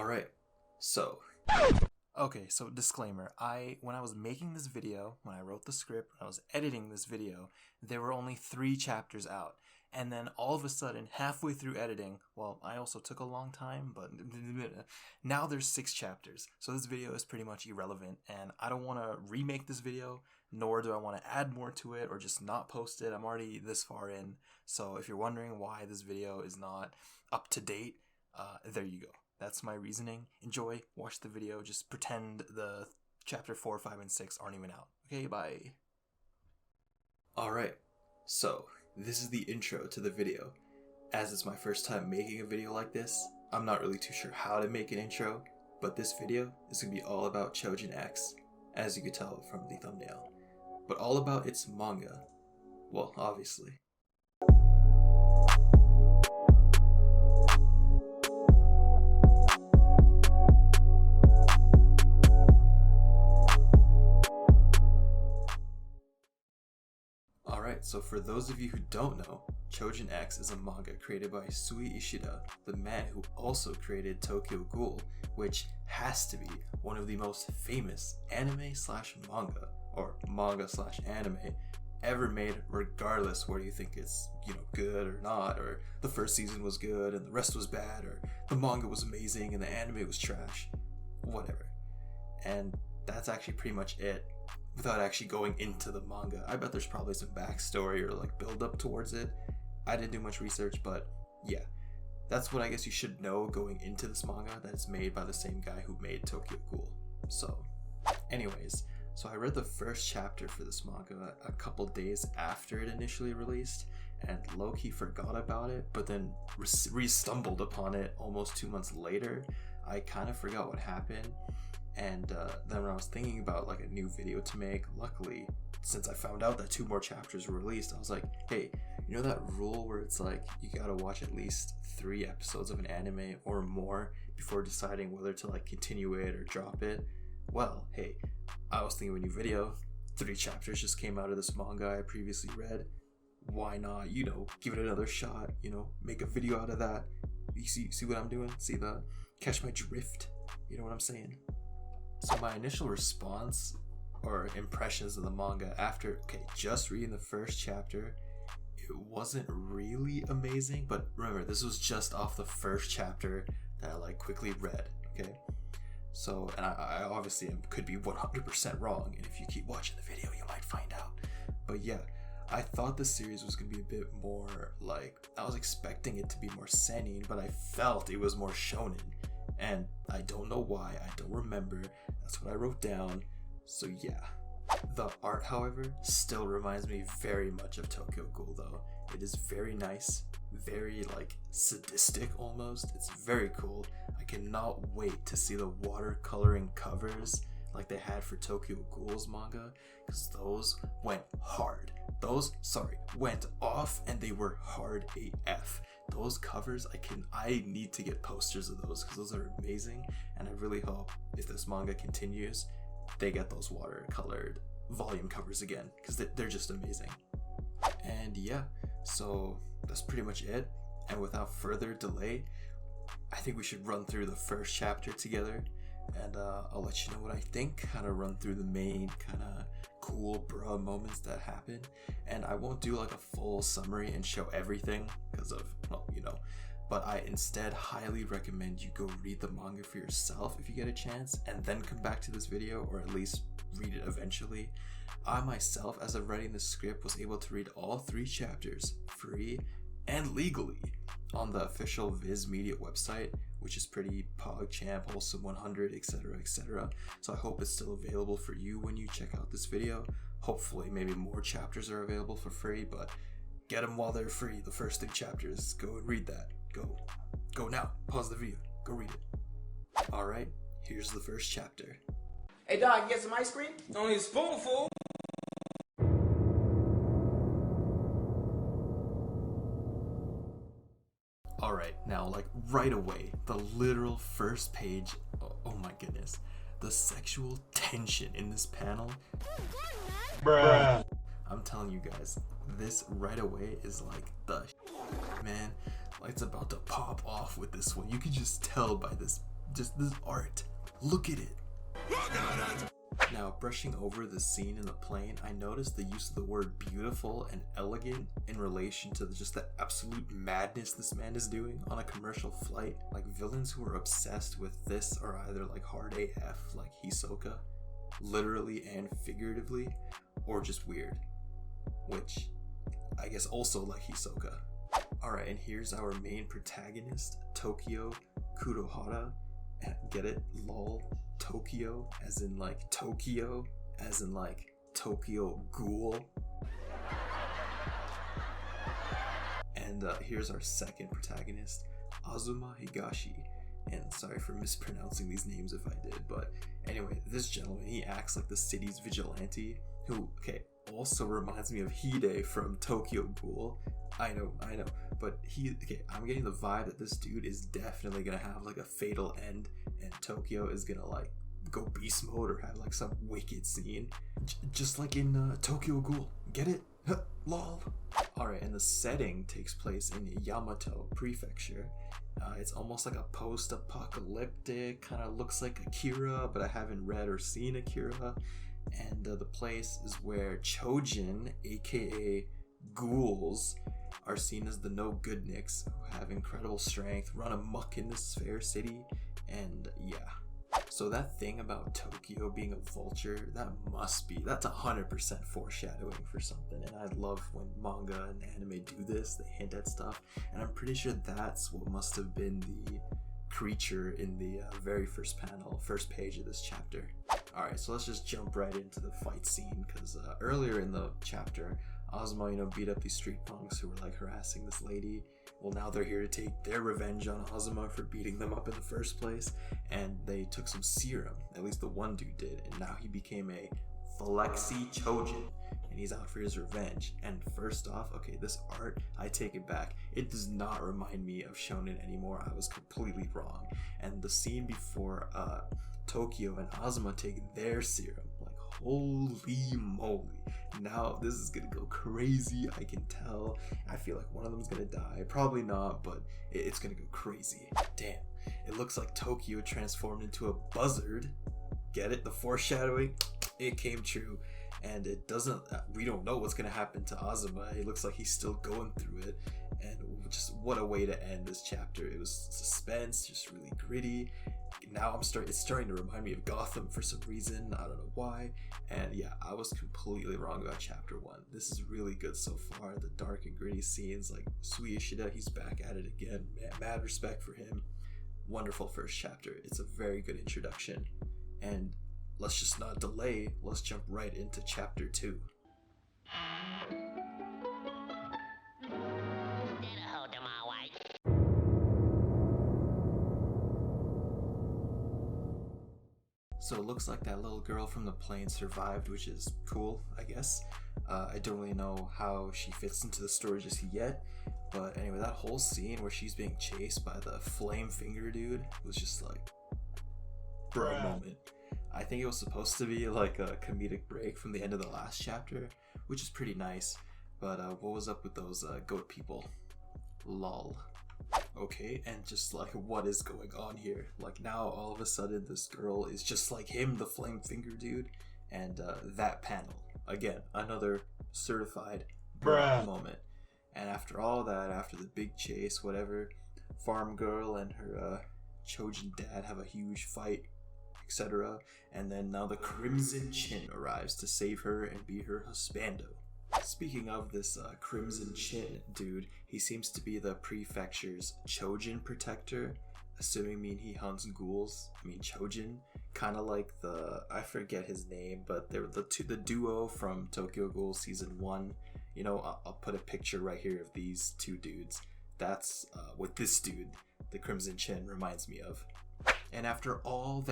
Alright, so disclaimer, when I was making this video, when I wrote the script, when I was editing this video, there were only 3 chapters out. And then all of a sudden, halfway through editing, well, I also took a long time, but now there's 6 chapters. So this video is pretty much irrelevant, and I don't want to remake this video, nor do I want to add more to it or just not post it. I'm already this far in. So if you're wondering why this video is not up to date, there you go. That's my reasoning. Enjoy, watch the video, just pretend the chapter 4, 5, and 6 aren't even out. Okay, bye. Alright, so this is the intro to the video. As it's my first time making a video like this, I'm not really too sure how to make an intro, but this video is going to be all about Choujin X, as you could tell from the thumbnail. But all about its manga. Well, obviously. Alright, so for those of you who don't know, Choujin X is a manga created by Sui Ishida, the man who also created Tokyo Ghoul, which has to be one of the most famous anime/manga, or manga/anime, ever made, regardless whether you think it's, good or not, or the first season was good and the rest was bad, or the manga was amazing and the anime was trash, whatever. And that's actually pretty much it. Without actually going into the manga, I bet there's probably some backstory or build up towards it. I didn't do much research, but yeah, that's what I guess you should know going into this manga, that it's made by the same guy who made Tokyo Ghoul. So anyways, so I read the first chapter for this manga a couple days after it initially released, and low-key forgot about it, but then re-stumbled upon it almost 2 months later. I kind of forgot what happened. And then when I was thinking about a new video to make, luckily, since I found out that 2 more chapters were released, I was like, hey, you know that rule where it's you gotta watch at least 3 episodes of an anime or more before deciding whether to continue it or drop it? Well, hey, I was thinking of a new video. 3 chapters just came out of this manga I previously read. Why not, give it another shot, make a video out of that. You see what I'm doing? See the catch my drift? You know what I'm saying? So my initial response or impressions of the manga after just reading the first chapter, it wasn't really amazing, but remember, this was just off the first chapter that I quickly read, okay? So, and I obviously could be 100% wrong, and if you keep watching the video, you might find out. But yeah, I thought the series was going to be a bit more I was expecting it to be more seinen, but I felt it was more shonen. And I don't know why, I don't remember, that's what I wrote down, so yeah. The art, however, still reminds me very much of Tokyo Ghoul though. It is very nice, very sadistic almost, it's very cool. I cannot wait to see the watercoloring covers like they had for Tokyo Ghoul's manga, because those went hard. Went off, and they were hard AF. Those covers, I need to get posters of those because those are amazing, and I really hope if this manga continues, they get those watercolored volume covers again, because they're just amazing. And yeah, so that's pretty much it, and without further delay, I think we should run through the first chapter together, and I'll let you know what I think, kind of run through the main kind of cool bruh moments that happen, and I won't do a full summary and show everything because of, but I instead highly recommend you go read the manga for yourself if you get a chance, and then come back to this video, or at least read it eventually. I myself, as of writing the script, was able to read all 3 chapters free and legally on the official Viz Media website, which is pretty PogChamp, Wholesome 100, etc, etc. So I hope it's still available for you when you check out this video. Hopefully maybe more chapters are available for free, but get them while they're free. The first 3 chapters, go and read that. Go now, pause the video, go read it. Alright, here's the first chapter. Hey dog, you get some ice cream? Only a spoonful. Alright, now right away, the literal first page, oh my goodness, the sexual tension in this panel. Bruh. I'm telling you guys, this right away is man, it's about to pop off with this one. You can just tell by this just this art. Look at it. Now, brushing over the scene in the plane, I noticed the use of the word beautiful and elegant in relation to just the absolute madness this man is doing on a commercial flight. Like, villains who are obsessed with this are either like hard AF, like Hisoka, literally and figuratively, or just weird, which I guess also like Hisoka. Alright, and here's our main protagonist, Tokyo Kurohara. Get it? Lol. Tokyo, as in like Tokyo, as in like Tokyo Ghoul. And here's our second protagonist, Azuma Higashi. And sorry for mispronouncing these names if I did, but anyway, this gentleman, he acts like the city's vigilante, who, okay, also reminds me of Hide from Tokyo Ghoul. I know, but I'm getting the vibe that this dude is definitely gonna have like a fatal end, and Tokyo is gonna like go beast mode or have like some wicked scene, just like in Tokyo Ghoul. Get it? Lol. Alright, and the setting takes place in Yamato Prefecture. It's almost like a post-apocalyptic, kind of looks like Akira, but I haven't read or seen Akira. And the place is where choujin, aka ghouls, are seen as the no-goodniks who have incredible strength, run amok in this fair city, and yeah. So that thing about Tokyo being a vulture, that's 100% foreshadowing for something, and I love when manga and anime do this, they hint at stuff, and I'm pretty sure that's what must have been the creature in the very first page of this chapter. Alright, so let's just jump right into the fight scene, because earlier in the chapter, Azuma, beat up these street punks who were like harassing this lady. Well, now they're here to take their revenge on Azuma for beating them up in the first place, and they took some serum, at least the one dude did, and now he became a Flexi Choujin, and he's out for his revenge. And first off, okay, this art, I take it back. It does not remind me of Shonen anymore. I was completely wrong. And the scene before Tokyo and Azuma take their serum, like holy moly. Now this is gonna go crazy, I can tell. I feel like one of them's gonna die. Probably not, but it's gonna go crazy. Damn. It looks like Tokyo transformed into a buzzard. Get it? The foreshadowing? It came true. And it doesn't, we don't know what's gonna happen to Azuma. It looks like he's still going through it. And just what a way to end this chapter. It was suspense, just really gritty. Now it's starting to remind me of Gotham for some reason. I don't know why. And yeah, I was completely wrong about chapter 1. This is really good so far. The dark and gritty scenes, like Sui Ishida, he's back at it again. Mad respect for him. Wonderful first chapter. It's a very good introduction. And let's just not delay. Let's jump right into chapter 2. So it looks like that little girl from the plane survived, which is cool, I guess. I don't really know how she fits into the story just yet. But anyway, that whole scene where she's being chased by the flame finger dude was just like, for a moment. I think it was supposed to be like a comedic break from the end of the last chapter, which is pretty nice. But what was up with those goat people? Lol. Okay, and just like, what is going on here? Like, now all of a sudden this girl is just like him, the flame finger dude. And that panel, again, another certified bruh moment. And after all that, after the big chase, whatever, farm girl and her choujin dad have a huge fight, etc. And then now the Crimson Chin arrives to save her and be her husbando. Speaking of this Crimson Chin dude, he seems to be the prefecture's choujin protector, assuming he hunts ghouls. Choujin, kind of like I forget his name, but they were the duo from Tokyo Ghoul season 1. I'll put a picture right here of these two dudes. That's what this dude, the Crimson Chin, reminds me of. And after all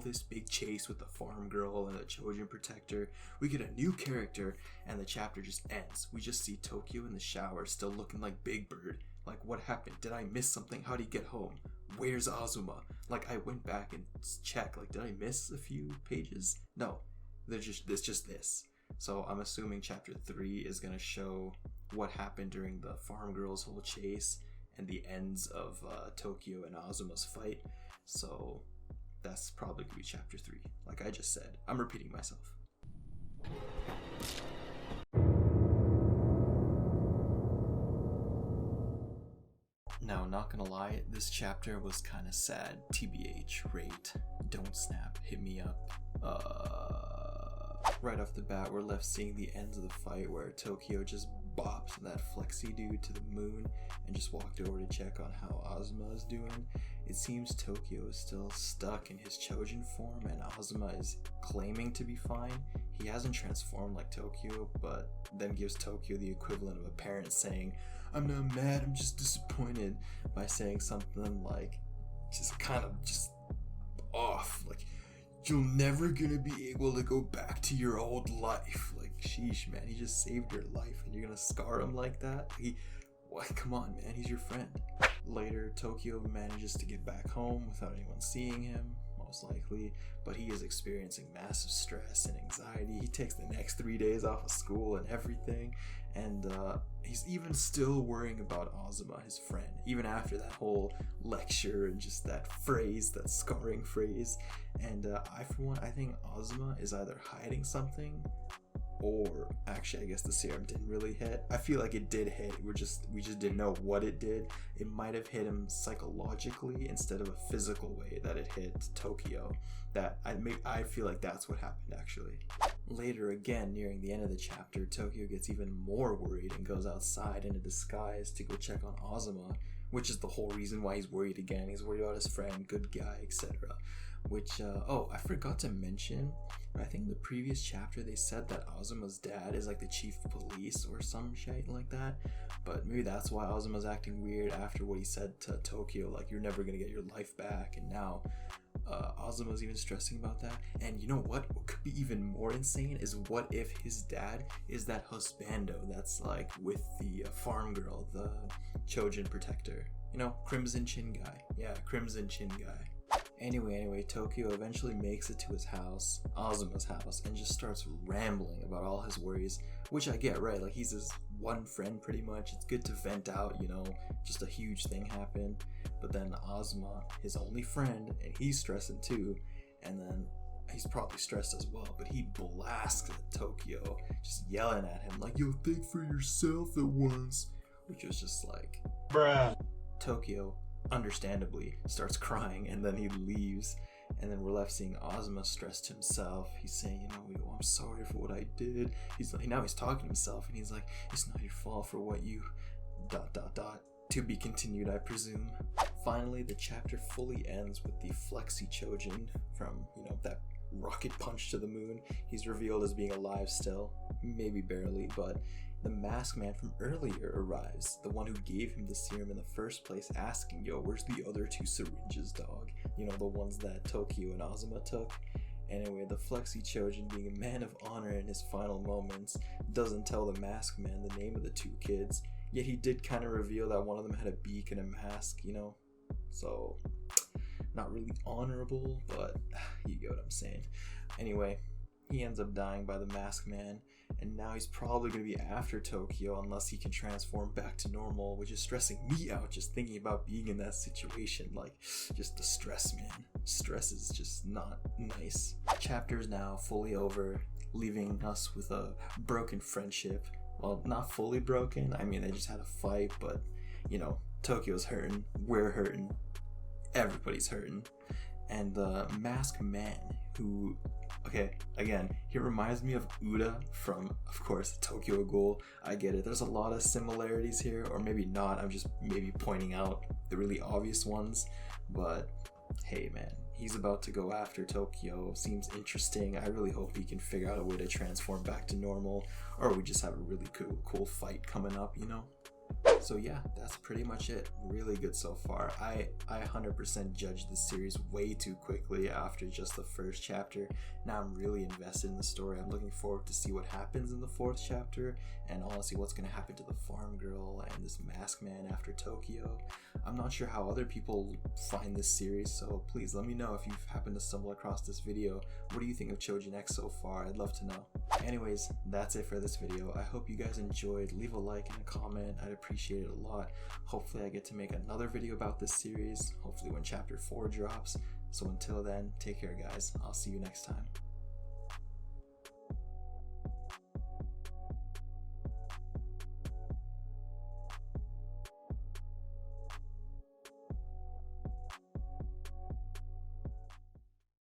this big chase with the farm girl and the choujin protector, we get a new character and the chapter just ends. We just see Tokyo in the shower still looking like Big Bird. Like, what happened? Did I miss something? How'd he get home? Where's Azuma? Like, I went back and checked. Like, did I miss a few pages? No, it's just this. So I'm assuming chapter 3 is going to show what happened during the farm girl's whole chase and the ends of Tokyo and Azuma's fight. So that's probably gonna be chapter 3. Like I just said, I'm repeating myself. Now, not gonna lie, this chapter was kind of sad. TBH, rate, don't snap, hit me up. Right off the bat, we're left seeing the ends of the fight where Tokyo just bopped that flexi dude to the moon and just walked over to check on how Azuma is doing. It seems Tokyo is still stuck in his choujin form and Azuma is claiming to be fine. He hasn't transformed like Tokyo, but then gives Tokyo the equivalent of a parent saying, "I'm not mad, I'm just disappointed," by saying something like, just kind of just off, like, "You're never gonna be able to go back to your old life." Like, sheesh, man, he just saved your life and you're gonna scar him like that? What? Come on, man, he's your friend. Later, Tokyo manages to get back home without anyone seeing him, most likely, but he is experiencing massive stress and anxiety. He takes the next 3 days off of school and everything, and he's even still worrying about Azuma, his friend, even after that whole lecture and just that phrase, that scarring phrase. And for one, I think Azuma is either hiding something, or actually I guess the serum didn't really hit. I feel like it did hit, we just didn't know what it did. It might have hit him psychologically instead of a physical way that it hit Tokyo. That I feel like that's what happened actually. Later, again, nearing the end of the chapter, Tokyo gets even more worried and goes outside in a disguise to go check on Azuma, which is the whole reason why he's worried again. He's worried about his friend, good guy, etc. Which, I forgot to mention, I think in the previous chapter they said that Azuma's dad is like the chief of police or some shit like that, but maybe that's why Azuma's acting weird after what he said to Tokyo, like, "You're never gonna get your life back," and now Azuma's even stressing about that. And you know what could be even more insane is, what if his dad is that husbando that's like with the farm girl, the choujin protector, you know, Crimson Chin guy. Yeah, Crimson Chin guy. Anyway, Tokyo eventually makes it to his house, Azuma's house, and just starts rambling about all his worries, which I get, right? Like, he's his one friend pretty much. It's good to vent out, you know, just a huge thing happened. But then Azuma, his only friend, and he's stressing too, and then he's probably stressed as well, but he blasts at Tokyo, just yelling at him like, "Yo, think for yourself at once," which was just like, bruh. Tokyo, understandably, starts crying, and then he leaves, and then we're left seeing Azuma stressed himself. He's saying, you know, "I'm sorry for what I did." He's like, now he's talking to himself, and he's like, "It's not your fault for what you ... To be continued, I presume. Finally, the chapter fully ends with the Flexi Choujin from, you know, that rocket punch to the moon. He's revealed as being alive still, maybe barely, but the masked man from earlier arrives, the one who gave him the serum in the first place, asking, "Yo, where's the other 2 syringes, dog?" You know, the ones that Tokyo and Azuma took. Anyway, the Flexi Choujin, being a man of honor in his final moments, doesn't tell the masked man the name of the 2 kids, yet he did kind of reveal that one of them had a beak and a mask, you know? So, not really honorable, but you get what I'm saying. Anyway, he ends up dying by the masked man, and now he's probably going to be after Tokyo unless he can transform back to normal, which is stressing me out just thinking about being in that situation. Like, just the stress, man. Stress is just not nice. Chapter is now fully over, leaving us with a broken friendship. Well, not fully broken. I mean, they just had a fight, but, you know, Tokyo's hurting, we're hurting, everybody's hurting. And the masked man who, okay, again, he reminds me of Uda from, of course, Tokyo Ghoul. I get it, there's a lot of similarities here, or maybe not, I'm just maybe pointing out the really obvious ones, but hey man, he's about to go after Tokyo, seems interesting. I really hope he can figure out a way to transform back to normal, or we just have a really cool fight coming up, you know? So yeah, that's pretty much it. Really good so far. I 100% judged this series way too quickly after just the first chapter. Now I'm really invested in the story. I'm looking forward to see what happens in the 4th chapter, and honestly what's going to happen to the farm girl and this masked man after Tokyo. I'm not sure how other people find this series, so please let me know if you've happened to stumble across this video. What do you think of Choujin X so far? I'd love to know. Anyways, that's it for this video. I hope you guys enjoyed. Leave a like and a comment. I'd appreciate it a lot. Hopefully I get to make another video about this series, hopefully when chapter 4 drops. So until then, take care guys. I'll see you next time.